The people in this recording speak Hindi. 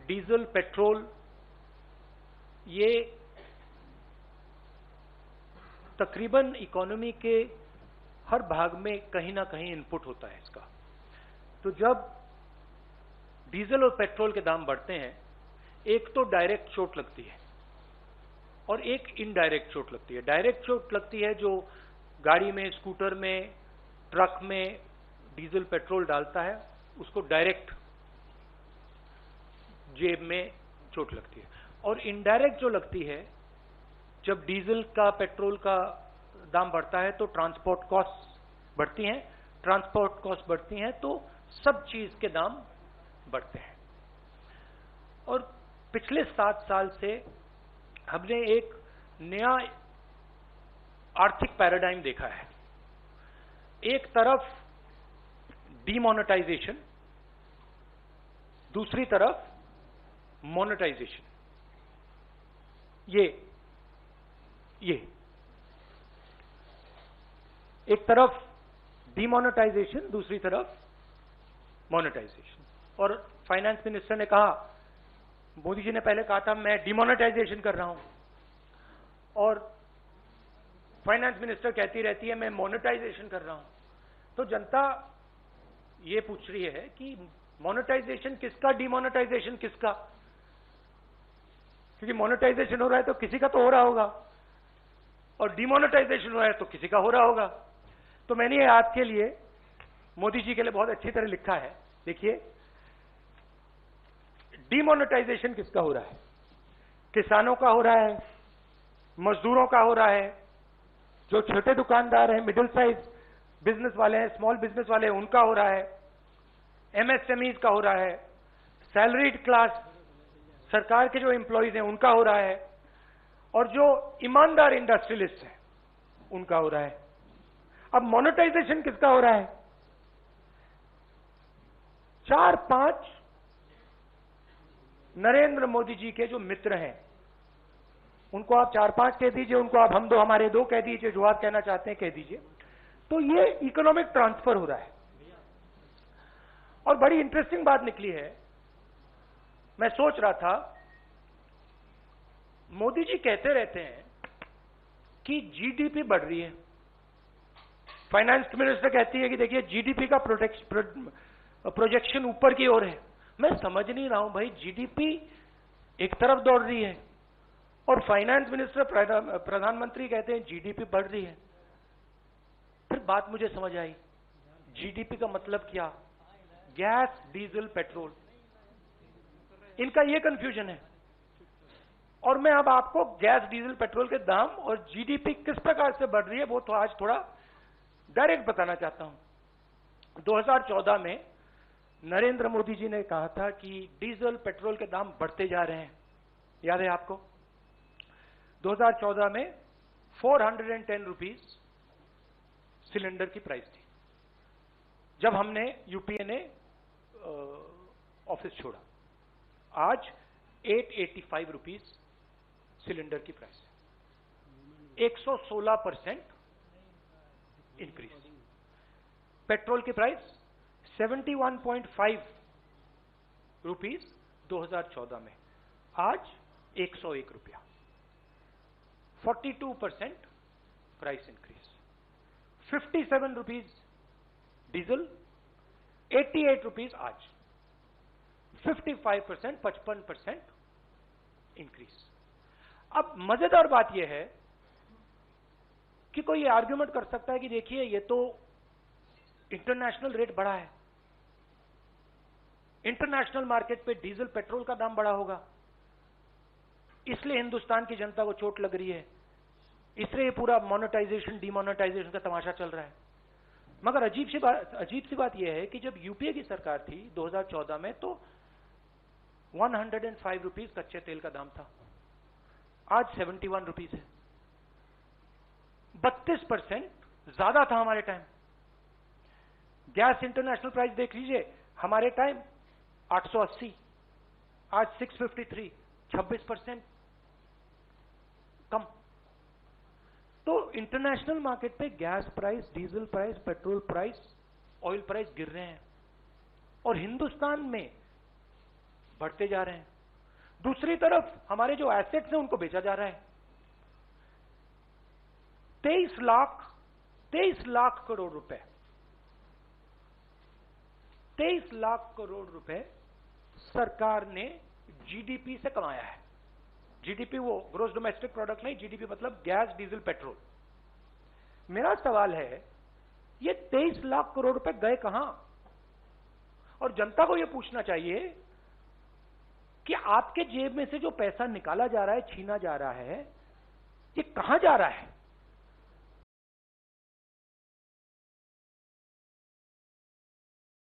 डीजल, पेट्रोल, ये तकरीबन इकोनॉमी के हर भाग में कहीं ना कहीं इनपुट होता है इसका। तो जब डीजल और पेट्रोल के दाम बढ़ते हैं, एक तो डायरेक्ट चोट लगती है और एक इनडायरेक्ट चोट लगती है। डायरेक्ट चोट लगती है जो गाड़ी में, स्कूटर में, ट्रक में डीजल पेट्रोल डालता है, उसको डायरेक्ट जेब में चोट लगती है। और इनडायरेक्ट जो लगती है, जब डीजल का, पेट्रोल का दाम बढ़ता है तो ट्रांसपोर्ट कॉस्ट बढ़ती हैं। ट्रांसपोर्ट कॉस्ट बढ़ती हैं तो सब चीज के दाम बढ़ते हैं। और पिछले 7 साल से हमने एक नया आर्थिक पैराडाइम देखा है। एक तरफ डीमोनेटाइजेशन, दूसरी तरफ मोनेटाइजेशन। ये एक तरफ डीमोनेटाइजेशन, दूसरी तरफ मोनेटाइजेशन। और फाइनेंस मिनिस्टर ने कहा, मोदी जी ने पहले कहा था मैं डीमोनेटाइजेशन कर रहा हूं, और फाइनेंस मिनिस्टर कहती रहती है मैं मोनेटाइजेशन कर रहा हूं। तो जनता ये पूछ रही है कि मोनेटाइजेशन किसका, डीमोनेटाइजेशन किसका? क्योंकि मोनेटाइजेशन हो रहा है तो किसी का तो हो रहा होगा, और डीमोनेटाइजेशन हो रहा है तो किसी का हो रहा होगा। तो मैंने ये आपके लिए, मोदी जी के लिए बहुत अच्छी तरह लिखा है। देखिए, डीमोनेटाइजेशन किसका हो रहा है? किसानों का हो रहा है, मजदूरों का हो रहा है, जो छोटे दुकानदार हैं, मिडिल साइज बिजनेस वाले हैं, स्मॉल बिजनेस वाले हैं, उनका हो रहा है, एमएसएमईज का हो रहा है, सैलरीड क्लास, सरकार के जो एम्प्लॉइज हैं उनका हो रहा है, और जो ईमानदार इंडस्ट्रियलिस्ट हैं उनका हो रहा है। अब मोनेटाइजेशन किसका हो रहा है? 4-5 नरेंद्र मोदी जी के जो मित्र हैं, उनको आप 4-5 कह दीजिए, उनको आप हम दो हमारे दो कह दीजिए, जो आप कहना चाहते हैं कह दीजिए। तो ये इकोनॉमिक ट्रांसफर हो रहा है। और बड़ी इंटरेस्टिंग बात निकली है, मैं सोच रहा था, मोदी जी कहते रहते हैं कि जीडीपी बढ़ रही है। फाइनेंस मिनिस्टर कहती है कि देखिए जीडीपी का प्रोजेक्शन ऊपर की ओर है। मैं समझ नहीं रहा हूं भाई, जीडीपी एक तरफ दौड़ रही है और फाइनेंस मिनिस्टर, प्रधानमंत्री कहते हैं जीडीपी बढ़ रही है। फिर बात मुझे समझ आई, जीडीपी का मतलब क्या? गैस, डीजल, पेट्रोल, इनका ये कंफ्यूजन है। और मैं अब आपको गैस, डीजल, पेट्रोल के दाम और जीडीपी किस प्रकार से बढ़ रही है वो तो आज थोड़ा डायरेक्ट बताना चाहता हूं। 2014 में नरेंद्र मोदी जी ने कहा था कि डीजल, पेट्रोल के दाम बढ़ते जा रहे हैं, याद है आपको? 2014 में 410 रुपीज सिलेंडर की प्राइस थी जब हमने, यूपीए ने ऑफिस छोड़ा। आज 885 रुपीज सिलेंडर की प्राइस है, 116% इंक्रीज। पेट्रोल की प्राइस 71.5 रुपीज 2014 में, आज 101 रुपया, 42% price increase. 57 rupees diesel, 88 rupees आज, 55%, 55% इंक्रीज। अब मजेदार बात यह है कि कोई ये आर्ग्यूमेंट कर सकता है कि देखिए ये तो इंटरनेशनल रेट बढ़ा है, इंटरनेशनल मार्केट पे डीजल, पेट्रोल का दाम बढ़ा होगा, इसलिए हिंदुस्तान की जनता को चोट लग रही है, इसलिए पूरा मोनेटाइजेशन, डीमोनेटाइजेशन का तमाशा चल रहा है। मगर अजीब सी बात यह है कि जब यूपीए की सरकार थी 2014 में, तो 105 रुपीज कच्चे तेल का दाम था, आज 71 रुपीज है, 32% ज्यादा था हमारे टाइम। गैस इंटरनेशनल प्राइस देख लीजिए, हमारे टाइम 880, आज 653, 26% कम। तो इंटरनेशनल मार्केट पे gas price, diesel price, petrol price, oil price गिर रहे हैं और हिंदुस्तान में बढ़ते जा रहे हैं। दूसरी तरफ हमारे जो एसेट्स हैं उनको बेचा जा रहा है। 23 लाख करोड़ रुपए, 23 लाख करोड़ रुपए सरकार ने जीडीपी से कमाया है। जीडीपी वो ग्रोस डोमेस्टिक प्रोडक्ट नहीं, जीडीपी मतलब गैस, डीजल, पेट्रोल। मेरा सवाल है, ये 23 लाख करोड़ रुपए गए कहां? और जनता को यह पूछना चाहिए कि आपके जेब में से जो पैसा निकाला जा रहा है, छीना जा रहा है, ये कहां जा रहा है?